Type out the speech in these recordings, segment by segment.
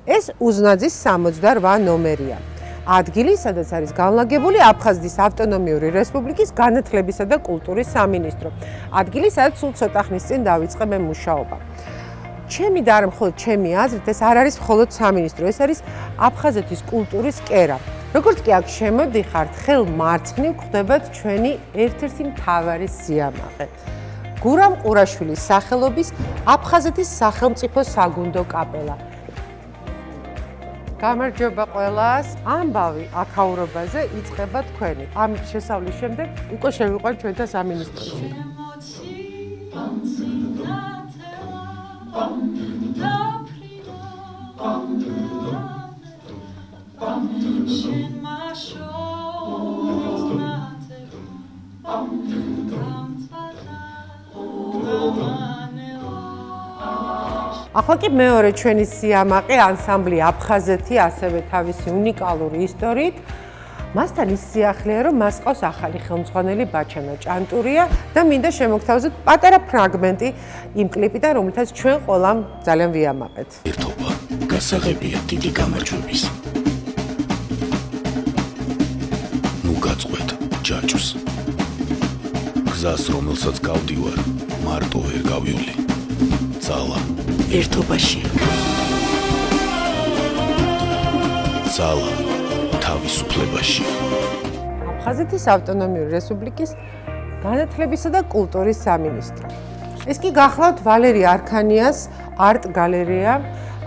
ეს უზნაძის 68 ნომერია. ადგილი, სადაც არის განლაგებული აფხაზეთის ავტონომიური რესპუბლიკის განათლებისა და კულტურის სამინისტრო. ადგილი, სადაც სულ ცოტა ხნის წინ დავიწყე მე მუშაობა. ჩემი და არა მხოლოდ ჩემი აზრით, ეს არ არის მხოლოდ სამინისტრო, ეს არის აფხაზეთის კულტურის კერა. როგორც კი აქ შემოდიხართ, ხელ მარცხნივ გვხვდებათ ჩვენი ერთ-ერთი მთავარი სიამაყე. გურამ ყურაშვილის სახელობის აფხაზეთის სახელმწიფო საგუნდო კაპელა. გამარჯობა ყველას. ამბავი აქაურობაზე იწყება თქვენი. ამ შესავლის შემდეგ უკვე შევიყვანთ ჩვენთან სამინისტროში. ახლა კი მეორე ჩვენი სიამაყე ანსამბლი აფხაზეთი, ასევე თავისი უნიკალური ისტორიით. მასთან ის სიახლეა, რომ მას ყავს ახალი ხელმძღვანელი ბაჩანა ჭანტურია და მინდა შემოგთავაზოთ პატარა ფრაგმენტი იმ კლიპიდან, რომელთაც ჩვენ ყველამ ძალიან ვიამაყეთ. ერთობა გასაღებია დიდი გამარჯვების. ნუ გაწყვეტ ჯაჭვს. გზას, რომელსაც გავდივარ, მარტო ვერ გავივლი. ძალა ერთობაში. ძალა თავისუფლებაში. აფხაზეთის ავტონომიური რესპუბლიკის განათლებისა და კულტურის სამინისტრო. ეს კი გახლავთ ვალერი არქანიას არტ გალერეა.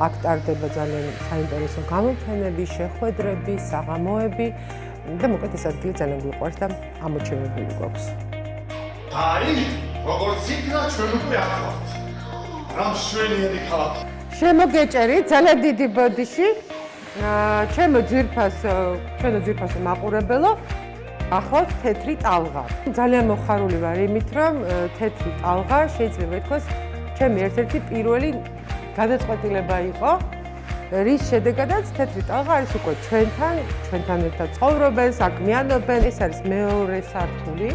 აქ ტარდება ძალიან საინტერესო გამოფენები, შეხვედრები, საღამოები და მოკლედ ეს ადგილი ძალიან გვიყვარს და ამოჩენილი გვაქვს. აი, როგორც იქნა ჩვენ უკვე აქ ვართ. რა მშვენიერი ქალაქი. შემოგეჭერით ძალიან დიდი ბოდიში. ჩვენო ძვირფასო მაყურებელო, ახლავთ თეთრი ტალღა. ძალიან მოხარული ვარ იმით, რომ თეთრი ტალღა შეიძლება ითქვას ჩემი ერთ-ერთი პირველი გადაწყვეტილება იყო, რის შედეგადაც თეთრი ტალღა არის უკვე ჩვენთან ერთად ცხოვრობენ, საქმიანობენ. ეს არის მეორე სართული.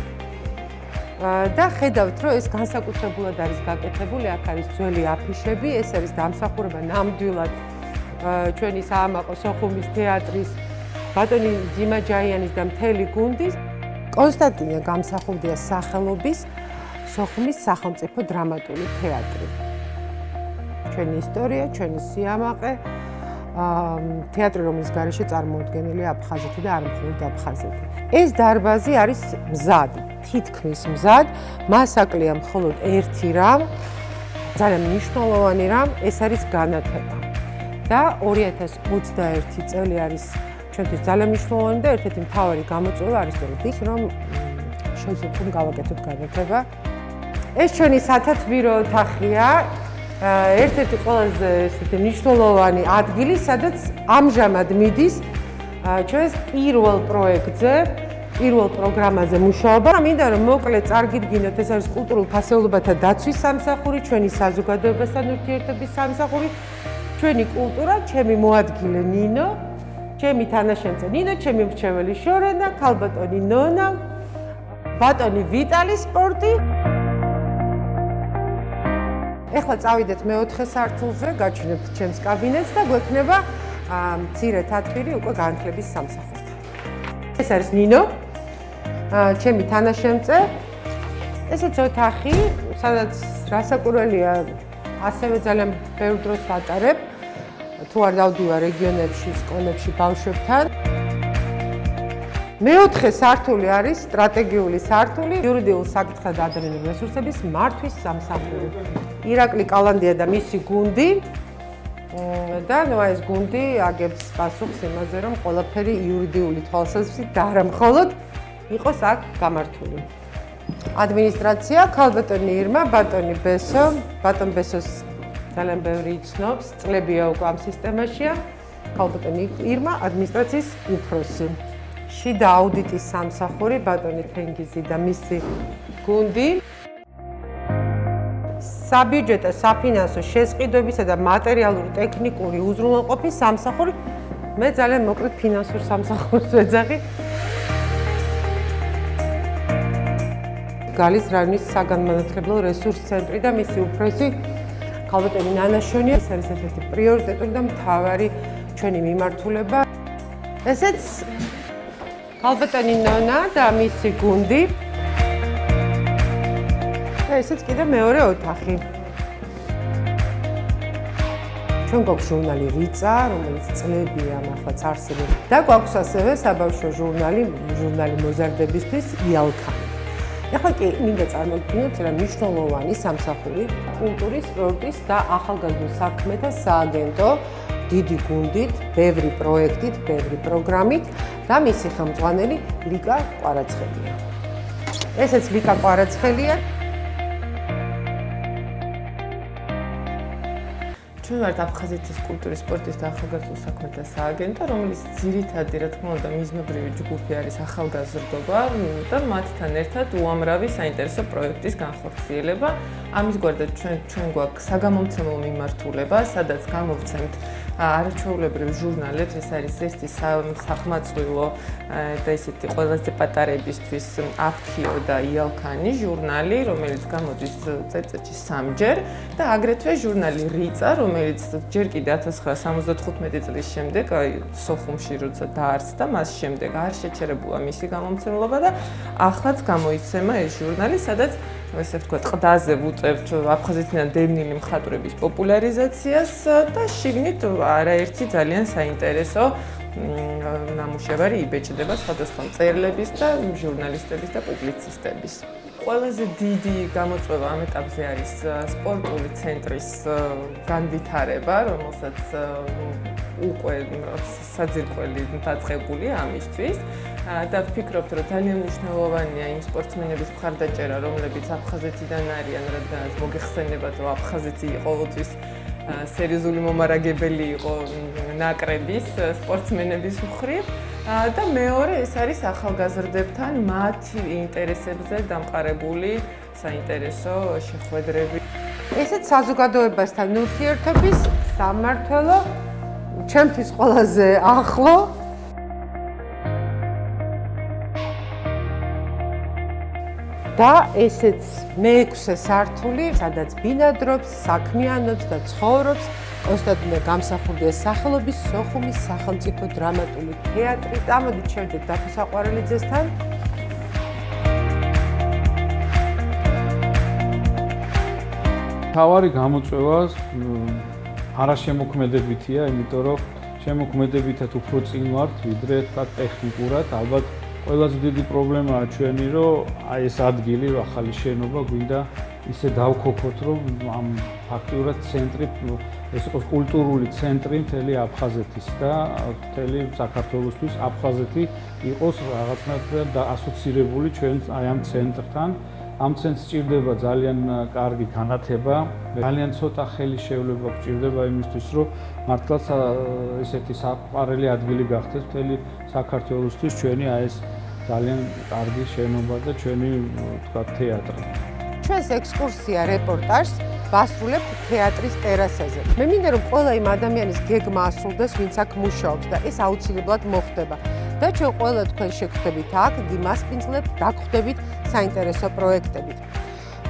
და ხედავთ, რომ ეს განსაკუთრებულად არის გაკეთებული, აქ არის ძველი აფიშები, ეს არის დამსახურება ნამდვილად ჩვენი საამაყო სოხუმის თეატრის, ბატონი ძიმა ჯაიანის და მთელი გუნდის. კონსტანტინე გამსახურდიას სახელობის სოხუმის სახელმწიფო დრამატული თეატრი. ჩვენი ისტორია, ჩვენი სიამაყე, თეატრი, რომლის გარეშე წარმოუდგენელია აფხაზეთი და არ მხოლოდ აფხაზეთი. ეს დარბაზი არის მზად, თითქმის მზად, მას აკლია მხოლოდ ერთი რამ, ძალიან მნიშვნელოვანი რამ, ეს არის განათება. და 2021 წელი არის ჩვენთვის ძალიან მნიშვნელოვანი და ერთ-ერთი მთავარი გამოწვევა არის ის, რომ შევძლებთ გავაკეთოთ განათება. ეს ჩვენი სათათბირო ოთახია, ერთ-ერთი ყველაზე ესეთი მნიშვნელოვანი ადგილი, სადაც ამჟამად მიდის ჩვენს პირველ პროექტზე, პირველ პროგრამაზე მუშაობა. მინდა რომ მოკლედ წარგიდგინოთ, ეს არის კულტურულ ფასეულობათა დაცვის სამსახური, ჩვენი საზოგადოებასთან ურთიერთობის სამსახური, ჩვენი კულტურა, ჩემი მოადგილე ნინო, ჩემი თანაშემწე ნინო, ჩემი მრჩეველი შორენა, ქალბატონი ნონა, ბატონი ვიტალი სპორტი. ეხლა წავიდეთ მეოთხე სართულზე, გაჩვენებთ ჩემს კაბინეტს და გვექნება მცირე თათბირი უკვე განათლების სამსახურთან. ეს არის ნინო, ჩემი თანაშემწე. ესეც ოთახი, სადაც რასაკვირველია, ასევე ძალიან ბევრ დროს ვატარებ, თუ არ დავდივარ რეგიონებში, სკოლებში ბავშვებთან. მეოთხე სართული არის სტრატეგიული სართული, იურიდიულ საკითხთა და ადამიანური რესურსების მართვის სამსახური. ირაკლი კალანდია და მისი გუნდი და ეს გუნდი აგებს პასუხს იმაზე, რომ ყველაფერი იურიდიული თვალსაზრისით და არა მხოლოდ იყოს აქ გამართული. ადმინისტრაცია, ქალბატონი ირმა, ბატონი ბესო, ბატონ ბესოს ძალიან ბევრი იცნობს, წლებია უკვე ამ სისტემაშია, ქალბატონი ირმა, ადმინისტრაციის უფროსი. შიდა აუდიტის სამსახური, ბატონი თენგიზი და მისი გუნდი. საბიუჯეტო, საფინანსო შესყიდვებისა და მატერიალური ტექნიკური უზრუნველყოფის სამსახური. მე ძალიან მოკლედ ფინანსურ სამსახურს ვეძახი. გალის რაიონის საგანმანათლებლო რესურს ცენტრი და მისი უფროსი ქალბატონი ნანაშონია, ეს არის ერთ-ერთი პრიორიტეტული და მთავარი ჩვენი მიმართულება. ესეც ქალბატონი ნონა და მისი გუნდი. და ესეც კიდე მეორე ოთახი. ჩვენ გვაქვს ჟურნალი რიწა, რომელიც წლებია მართლაც არსებული. და გვაქვს ასევე საბავშვო ჟურნალი მოზარდებისთვის იალქანი. ეხლა კი მინდა წარმოგიდგინოთ რა მნიშვნელოვანი სამსახური კულტურის, სპორტის და ახალგაზრდულ საქმეთა სააგენტო დიდი გუნდით, ბევრი პროექტით, ბევრი პროგრამით და მისი ხელმძღვანელი ლიკა კვარაცხელია. ესეც ლიკა კვარაცხელია. ჩვენ ვართ აფხაზეთის კულტურის, სპორტის და ახალგაზრდულ საქმეთა სააგენტო, რომელიც ძირითადი, რა თქმა უნდა, მიზნობრივი ჯგუფი არის ახალგაზრდობა და მათთან ერთად უამრავი საინტერესო პროექტის განხორციელება. ამის გარდა ჩვენ გვაქვს საგამომცემლო მიმართულება, სადაც გამოვცემთ არაჩვეულებრივ ჟურნალებს, ეს არის ზესტი სახმაწვილო და ისეთი ყველაზე პატარებისთვის აფქიო და იალქანი ჟურნალი, რომელიც გამოდის წელიწადში 3-ჯერ და აგრეთვე ჟურნალი რიწა, რომელიც ჯერ კიდე 1975 წლის შემდეგ, სოხუმში როცა დაარსდა, მას შემდეგ არ შეჩერებულა მისი გამომცემლობა და ახლაც გამოიცემა ეს ჟურნალი, სადაც ესე ვთქვათ, ყდაზე ვუწევთ აფხაზეთიდან დევნილი მხატვრების პოპულარიზაციას და შიგნით არაერთი ძალიან საინტერესო ნამუშევარი იბეჭდება სხვადასხვა მწერლების და ჟურნალისტების და პუბლიცისტების. ყველაზე დიდი გამოწვევა ამ ეტაპზე არის სპორტული ცენტრის განვითარება, რომელსაც უკვე საძირკველი დაწყებულია ამისთვის და ვფიქრობთ, რომ ძალიან მნიშვნელოვანია იმ სპორტსმენების მხარდაჭერა, რომლებიც აფხაზეთიდან არიან, რადგანაც მოგეხსენებათ, რომ აფხაზეთი ყოველთვის სერიოზული მომარაგებელი იყო ნაკრების სპორტსმენების მხრივ და მეორე ეს არის ახალგაზრდებთან მათი ინტერესებზე დამყარებული საინტერესო შეხვედრები. ესეც საზოგადოებასთან ურთიერთობის სამმართველო ჩემთვის ყველაზე ახლო და ესეც მე-6 სართული, სადაც ბინადრობს, საქმიანობს და ცხოვრობს კონსტანტინე გამსახურდიას სახელობის სოხუმის სახელმწიფო დრამატული თეატრი. წამოდით შევიდეთ დათო საყვარელიძესთან. თავარი გამოწვევა არაშემოქმედებითია, იმიტომ რომ შემოქმედებითად უფრო წინ ვართ, ვიდრე თქვა ტექნიკურად. ალბათ ყველაზე დიდი პრობლემაა ჩვენი, რომ აი ეს ადგილი, ახალი შენობა გვინდა ისე დავქოქოთ, რომ ამ ფაქტიურად ცენტრი, ეს იყოს კულტურული ცენტრი მთელი აფხაზეთის და მთელი საქართველოსთვის აფხაზეთი იყოს რაღაცნაირად ასოცირებული ჩვენ აი ამ ცენტრთან. ამ ცენტრს სჭირდება ძალიან კარგი განათება, ძალიან ცოტა ხელი შევლება გჭირდება იმისთვის, რომ მართლაც ესეთი საყვარელი ადგილი გახდეს მთელი საქართველოსთვის ჩვენი აი ეს ძალიან კარგი შენობა და ჩვენი თქვა თეატრი. ჩვენს ექსკურსია რეპორტაჟს ვასრულებთ თეატრის ტერასაზე. მე მინდა რომ ყველა იმ ადამიანის გეგმა ასრულდეს, ვინც აქ მუშაობს და ეს აუცილებლად მოხდება. და ჩვენ ყველა თქვენ შეგხვდებით აქ, გიმასპინძლებთ, დაგხვდებით საინტერესო პროექტებით.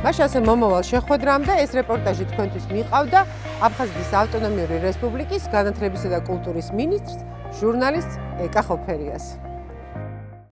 მაშასე მომავალ შეხვედრამდე ეს რეპორტაჟი თქვენთვის მიყავდა აფხაზეთის ავტონომიური რესპუბლიკის განათლებისა და კულტურის მინისტრს, ჟურნალისტს ეკა ხოფერიას.